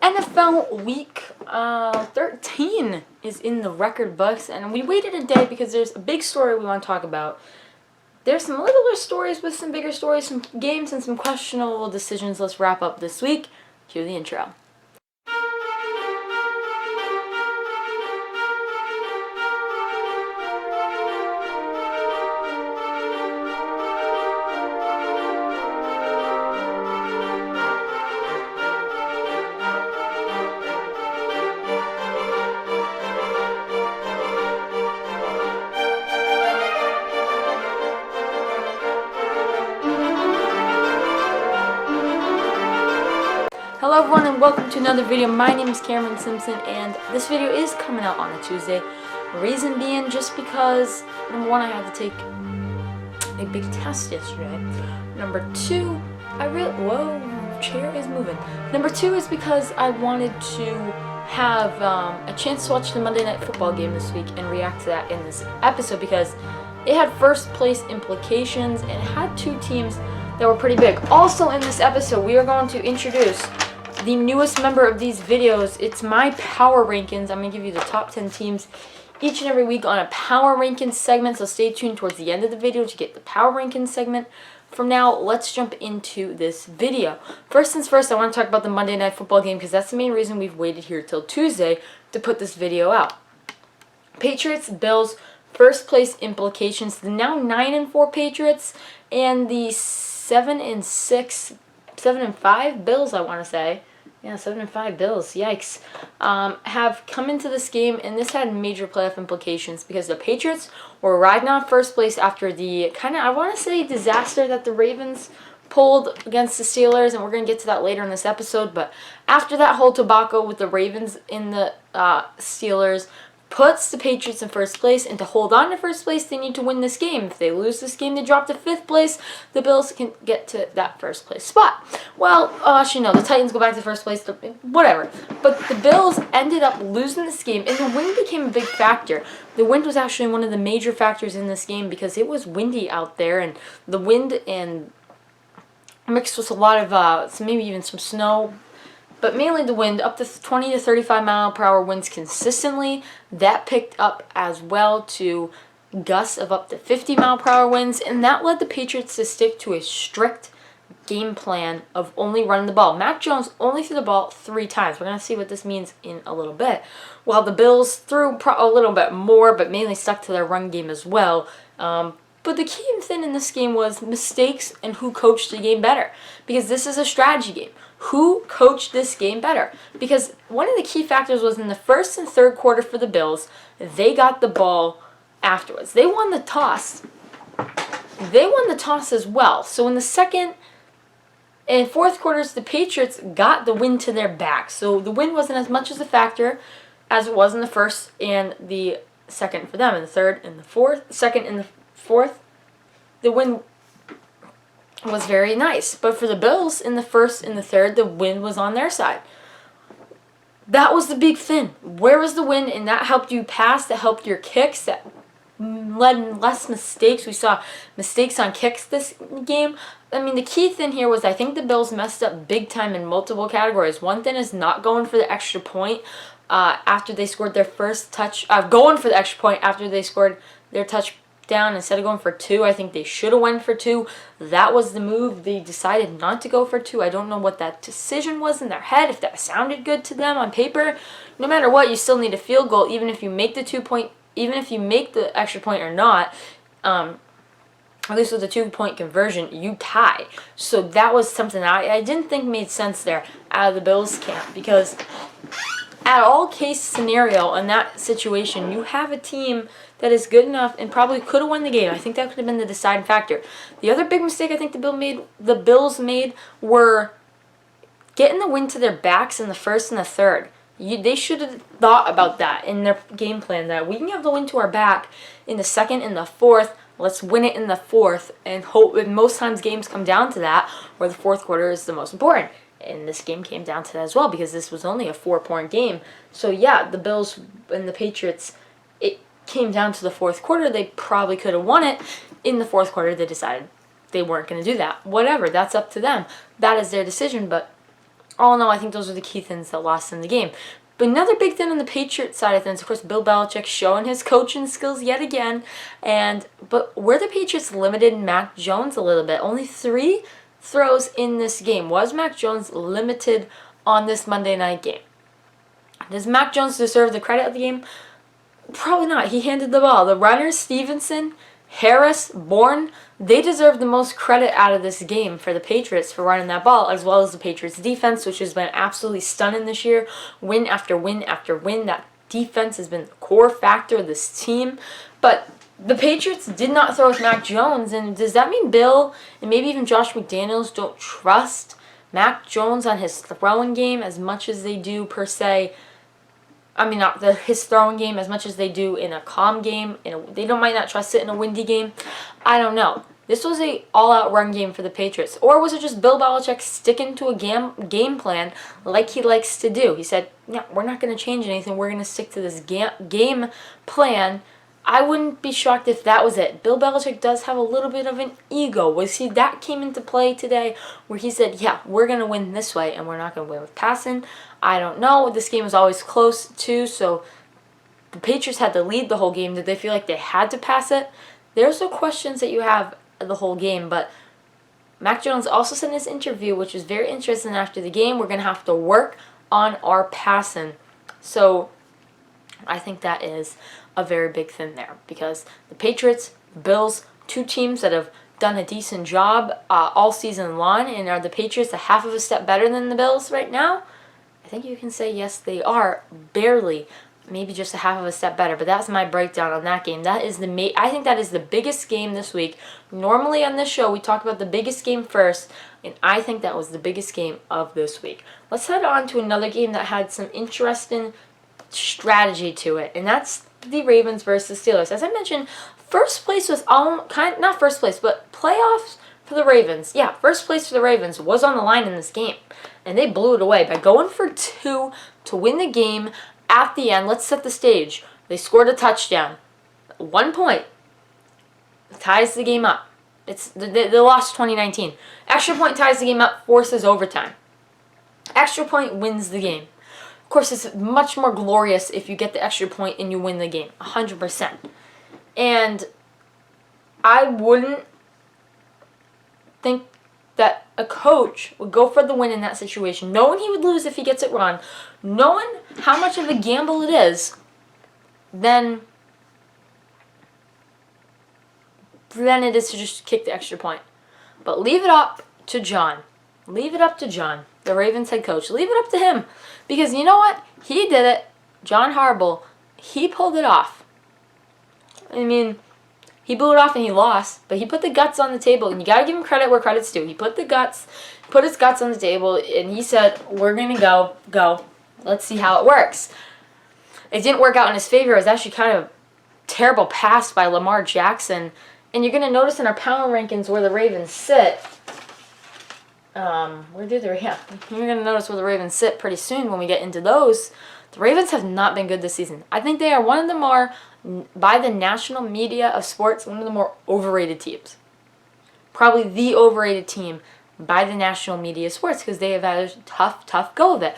NFL Week 13 is in the record books, and we waited a day because there's a big story we want to talk about. There's some littler stories with some bigger stories, some games, and some questionable decisions. Let's wrap up this week. Cue the intro. Hello everyone and welcome to another video. My name is Cameron Simpson and this video is coming out on a Tuesday. Reason being just because, number one, I had to take a big test yesterday. Number two, chair is moving. Number two is because I wanted to have a chance to watch the Monday Night Football game this week and react to that in this episode because it had first place implications and it had two teams that were pretty big. Also in this episode, we are going to introduce the newest member of these videos. It's my power rankings. I'm going to give you the top 10 teams each and every week on a power rankings segment, so stay tuned towards the end of the video to get the power rankings segment. From now, let's jump into this video. First things first, I want to talk about the Monday Night Football game because that's the main reason we've waited here till Tuesday to put this video out. Patriots, Bills, first place implications. The now 9-4 Patriots and the 7-5 Bills, I want to say. Yeah, 7-5 Bills, yikes, have come into this game, and this had major playoff implications because the Patriots were riding on first place after the I want to say, disaster that the Ravens pulled against the Steelers, and we're going to get to that later in this episode, but after that whole debacle with the Ravens in the Steelers, puts the Patriots in first place, and to hold on to first place, they need to win this game. If they lose this game, they drop to 5th place. The Bills can get to that first place spot. Well, actually, no, the Titans go back to first place, whatever. But the Bills ended up losing this game, and the wind became a big factor. The wind was actually one of the major factors in this game because it was windy out there, and the wind and mixed with a lot of, maybe even some snow, but mainly the wind, up to 20 to 35 mile per hour winds consistently. That picked up as well to gusts of up to 50 mile per hour winds, and that led the Patriots to stick to a strict game plan of only running the ball. Mac Jones only threw the ball 3 times. We're going to see what this means in a little bit. While the Bills threw a little bit more, but mainly stuck to their run game as well. But the key thing in this game was mistakes and who coached the game better. Because this is a strategy game. Who coached this game better? Because one of the key factors was in the first and third quarter for the Bills, they got the ball afterwards. They won the toss. They won the toss as well. So in the second and fourth quarters, the Patriots got the wind to their back. So the wind wasn't as much as a factor as it was in the first and the second for them. In the third and the second and the fourth, the wind was very nice. But for the Bills, in the first and the third, the wind was on their side. That was the big thing. Where was the wind? And that helped you pass, that helped your kicks, that led less mistakes. We saw mistakes on kicks this game. I mean, the key thing here was I think the Bills messed up big time in multiple categories. One thing is not going for the extra point after they scored their first touch. Going for the extra point after they scored their touchdown instead of going for 2. I think they should have went for 2. That was the move. They decided not to go for 2. I don't know what that decision was in their head, if that sounded good to them on paper. No matter what, you still need a field goal, even if you make the 2-point, even if you make the extra point or not. At least with the 2-point conversion, you tie. So that was something I didn't think made sense there out of the Bills camp, because at all case scenario in that situation, you have a team that is good enough and probably could have won the game. I think that could have been the deciding factor. The other big mistake I think the Bills made were getting the wind to their backs in the first and the third. They should have thought about that in their game plan, that we can have the wind to our back in the second and the fourth. Let's win it in the fourth and hope. And most times games come down to that, where the fourth quarter is the most important. And this game came down to that as well because this was only a 4-point game. So yeah, the Bills and the Patriots, it came down to the fourth quarter. They probably could have won it. In the fourth quarter, they decided they weren't going to do that. Whatever, that's up to them. That is their decision. But all in all, I think those are the key things that lost in the game. But another big thing on the Patriots side of things, of course, Bill Belichick showing his coaching skills yet again. But where the Patriots limited Mac Jones a little bit, only 3 throws in this game. Was Mac Jones limited on this Monday night game? Does Mac Jones deserve the credit of the game? Probably not. He handed the ball. The runners, Stevenson, Harris, Bourne, they deserve the most credit out of this game for the Patriots for running that ball, as well as the Patriots defense, which has been absolutely stunning this year. Win after win after win. That defense has been the core factor of this team. But the Patriots did not throw with Mac Jones, and does that mean Bill and maybe even Josh McDaniels don't trust Mac Jones on his throwing game as much as they do per se? I mean, not his throwing game as much as they do in a calm game. They might not trust it in a windy game. I don't know. This was a all-out run game for the Patriots. Or was it just Bill Belichick sticking to a game plan like he likes to do? He said, yeah, we're not going to change anything. We're going to stick to this game plan. I wouldn't be shocked if that was it. Bill Belichick does have a little bit of an ego. That came into play today where he said, yeah, we're going to win this way and we're not going to win with passing? I don't know. This game was always close too, so the Patriots had to lead the whole game. Did they feel like they had to pass it? There's the questions that you have the whole game, but Mac Jones also said in his interview, which was very interesting after the game, we're going to have to work on our passing. So I think that is a very big thing there because the Patriots, the Bills, 2 teams that have done a decent job all season long, and are the Patriots a half of a step better than the Bills right now? I think you can say yes, they are, barely, maybe just a half of a step better. But that's my breakdown on that game. I think that is the biggest game this week. Normally on this show we talk about the biggest game first, and I think that was the biggest game of this week. Let's head on to another game that had some interesting strategy to it, and that's the Ravens versus Steelers. As I mentioned, first place was not first place, but playoffs for the Ravens. Yeah, first place for the Ravens was on the line in this game, and they blew it away by going for 2 to win the game at the end. Let's set the stage. They scored a touchdown. 1 point ties the game up. They lost 2019. Extra point ties the game up, forces overtime. Extra point wins the game. Of course, it's much more glorious if you get the extra point and you win the game, 100%. And I wouldn't think that a coach would go for the win in that situation, knowing he would lose if he gets it wrong, knowing how much of a gamble it is, then it is to just kick the extra point. But leave it up to John. Leave it up to John, the Ravens head coach. Leave it up to him. Because you know what? He did it. John Harbaugh, he pulled it off. I mean, he blew it off and he lost, but he put the guts on the table, and you got to give him credit where credit's due. He put his guts on the table, and he said, we're going to go. Let's see how it works. It didn't work out in his favor. It was actually kind of a terrible pass by Lamar Jackson, and you're going to notice in our power rankings where the Ravens sit. You're going to notice where the Ravens sit pretty soon when we get into those. The Ravens have not been good this season. I think they are one of the more, by the national media of sports, one of the more overrated teams. Probably the overrated team by the national media of sports because they have had a tough go of it.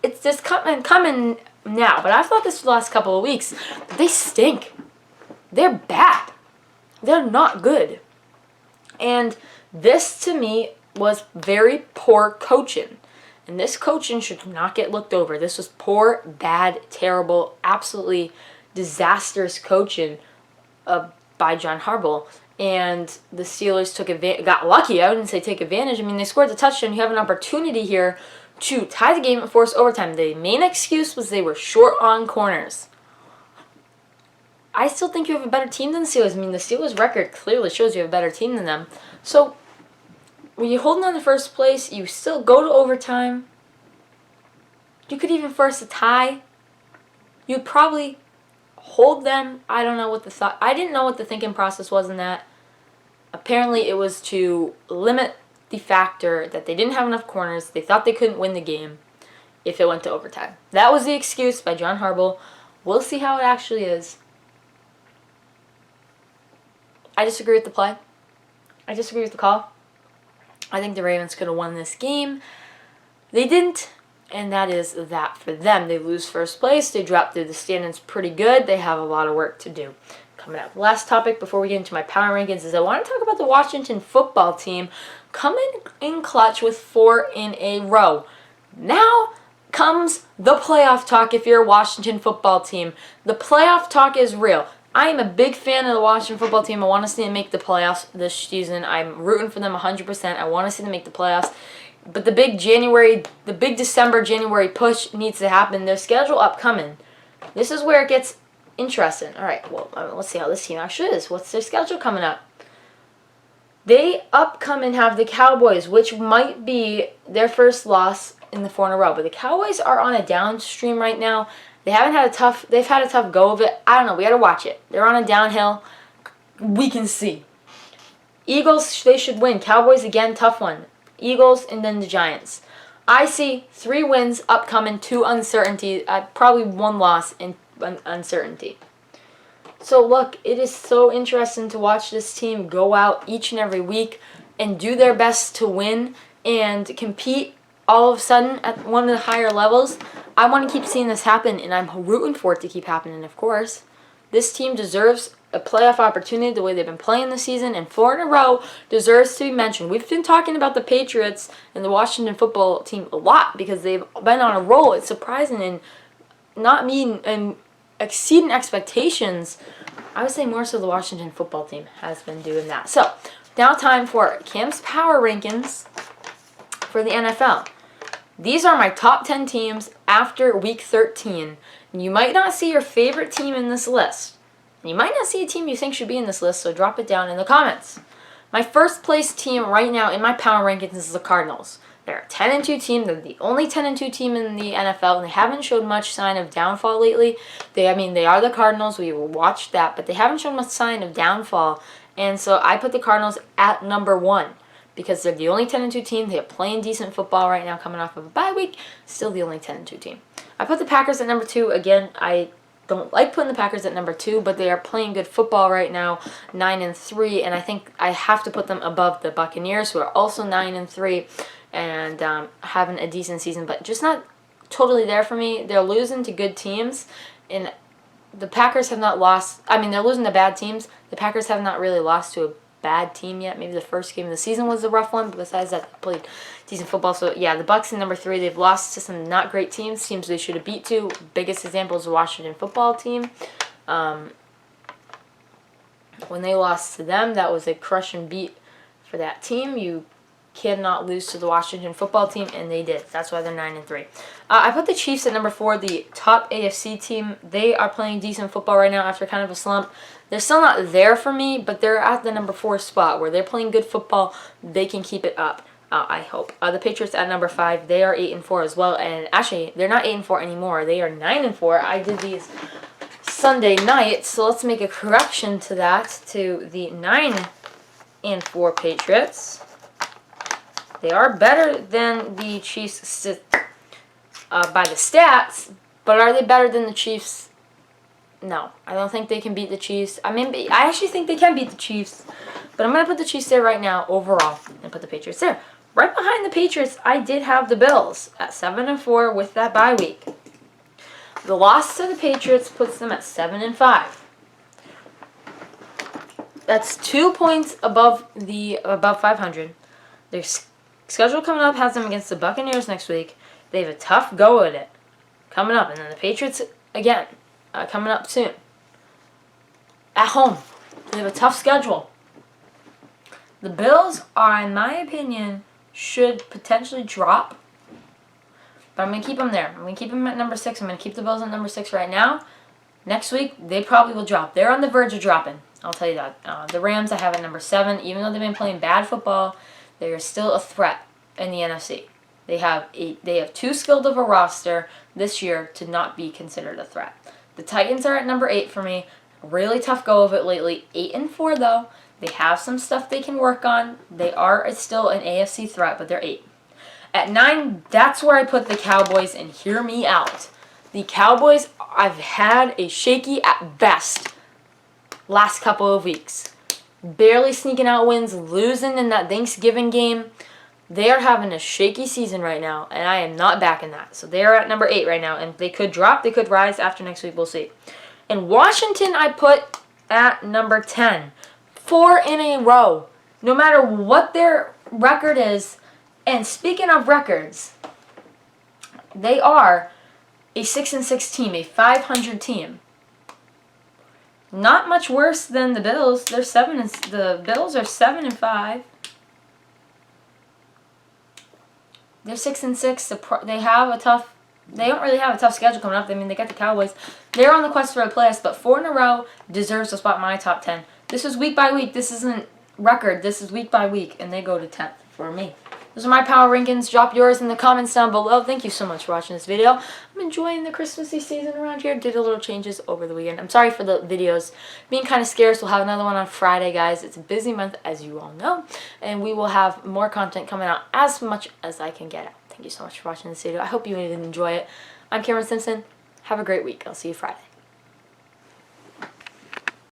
It's just coming now, but I've thought this for the last couple of weeks. They stink. They're bad. They're not good. And this, to me, was very poor coaching. And this coaching should not get looked over. This was poor, bad, terrible, absolutely disastrous coaching by John Harbaugh. And the Steelers got lucky. I wouldn't say take advantage. I mean, they scored the touchdown. You have an opportunity here to tie the game and force overtime. The main excuse was they were short on corners. I still think you have a better team than the Steelers. I mean, the Steelers' record clearly shows you have a better team than them. So when you're holding on to first place, you still go to overtime. You could even force a tie. You'd probably hold them. I don't know what the thought. I didn't know what the thinking process was in that. Apparently, it was to limit the factor that they didn't have enough corners. They thought they couldn't win the game if it went to overtime. That was the excuse by John Harbaugh. We'll see how it actually is. I disagree with the play. I disagree with the call. I think the Ravens could have won this game. They didn't, and that is that for them. They lose first place. They drop through the standings pretty good. They have a lot of work to do. Coming up, last topic before we get into my power rankings is I want to talk about the Washington football team coming in clutch with 4 in a row. Now comes the playoff talk if you're a Washington football team. The playoff talk is real. I am a big fan of the Washington football team. I want to see them make the playoffs this season. I'm rooting for them 100%. I want to see them make the playoffs. But the big December, January push needs to happen. Their schedule upcoming. This is where it gets interesting. All right, well, let's see how this team actually is. What's their schedule coming up? They upcoming have the Cowboys, which might be their first loss in the 4 in a row. But the Cowboys are on a downstream right now. They've had a tough go of it. I don't know. We got to watch it. They're on a downhill. We can see. Eagles, they should win. Cowboys, again, tough one. Eagles, and then the Giants. I see 3 wins upcoming, 2 uncertainty, probably 1 loss in uncertainty. So look, it is so interesting to watch this team go out each and every week and do their best to win and compete all of a sudden at one of the higher levels. I want to keep seeing this happen, and I'm rooting for it to keep happening, of course. This team deserves a playoff opportunity the way they've been playing this season, and 4 in a row deserves to be mentioned. We've been talking about the Patriots and the Washington football team a lot because they've been on a roll. It's surprising and not meeting and exceeding expectations. I would say more so the Washington football team has been doing that. So, now time for Cam's Power Rankings for the NFL. These are my top 10 teams after Week 13. And you might not see your favorite team in this list. And you might not see a team you think should be in this list, so drop it down in the comments. My first place team right now in my power rankings is the Cardinals. They're a 10-2 team. They're the only 10-2 team in the NFL, and they haven't showed much sign of downfall lately. They are the Cardinals. We watched that, but they haven't shown much sign of downfall. And so I put the Cardinals at number 1 because they're the only 10-2 team. They are playing decent football right now, coming off of a bye week. Still the only 10-2 team. I put the Packers at number 2. Again, I don't like putting the Packers at number 2, but they are playing good football right now, 9-3, and I think I have to put them above the Buccaneers, who are also 9-3 and having a decent season, but just not totally there for me. They're losing to good teams, and the Packers have not lost. I mean, they're losing to bad teams. The Packers have not really lost to a bad team yet. Maybe the first game of the season was a rough one, but besides that, they played decent football. So, yeah, the Bucs in number 3. They've lost to some not great teams they should have beat to. Biggest example is the Washington football team. When they lost to them, that was a crush and beat for that team. You cannot lose to the Washington football team, and they did. That's why they're 9-3. I put the Chiefs at number 4, the top AFC team. They are playing decent football right now after kind of a slump. They're still not there for me, but they're at the number 4 spot where they're playing good football. They can keep it up, I hope. The Patriots at number 5. They are 8-4 as well, and actually, they're not 8-4 anymore. They are 9-4. I did these Sunday night, so let's make a correction to that, to the 9-4 Patriots. They are better than the Chiefs by the stats, but are they better than the Chiefs? No, I don't think they can beat the Chiefs. I mean, I actually think they can beat the Chiefs, but I'm going to put the Chiefs there right now overall and put the Patriots there. Right behind the Patriots, I did have the Bills at 7-4 with that bye week. The loss to the Patriots puts them at 7-5. That's 2 points above 500. Their schedule coming up has them against the Buccaneers next week. They have a tough go at it coming up, and then the Patriots again coming up soon at home. They have a tough schedule. The Bills are, in my opinion, should potentially drop, but I'm going to keep them there. I'm going to keep them at number 6. I'm going to keep the Bills at number 6 right now. Next week, they probably will drop. They're on the verge of dropping. I'll tell you that. The Rams I have at number 7. Even though they've been playing bad football, they are still a threat in the NFC. They have too skilled of a roster this year to not be considered a threat. The Titans are at number 8 for me. Really tough go of it lately. 8-4 though. They have some stuff they can work on. They are still an AFC threat, but they're 8. At 9, that's where I put the Cowboys, and hear me out. The Cowboys, I've had a shaky at best last couple of weeks. Barely sneaking out wins, losing in that Thanksgiving game. They are having a shaky season right now, and I am not backing that. So they are at number 8 right now, and they could drop, they could rise after next week. We'll see. And Washington, I put at number 10. 4 in a row. No matter what their record is. And speaking of records, they are a 6-6 team, a 500 team. Not much worse than the Bills. The Bills are 7-5. They're 6-6. They have a tough. They don't really have a tough schedule coming up. I mean, they got the Cowboys. They're on the quest for a playoffs, but 4 in a row deserves a spot in my top 10. This is week by week. This isn't record. This is week by week, and they go to 10th for me. Those are my power rankings. Drop yours in the comments down below. Thank you so much for watching this video. I'm enjoying the Christmassy season around here. Did a little changes over the weekend. I'm sorry for the videos being kind of scarce. We'll have another one on Friday, guys. It's a busy month, as you all know. And we will have more content coming out as much as I can get out. Thank you so much for watching this video. I hope you enjoy it. I'm Cameron Simpson. Have a great week. I'll see you Friday.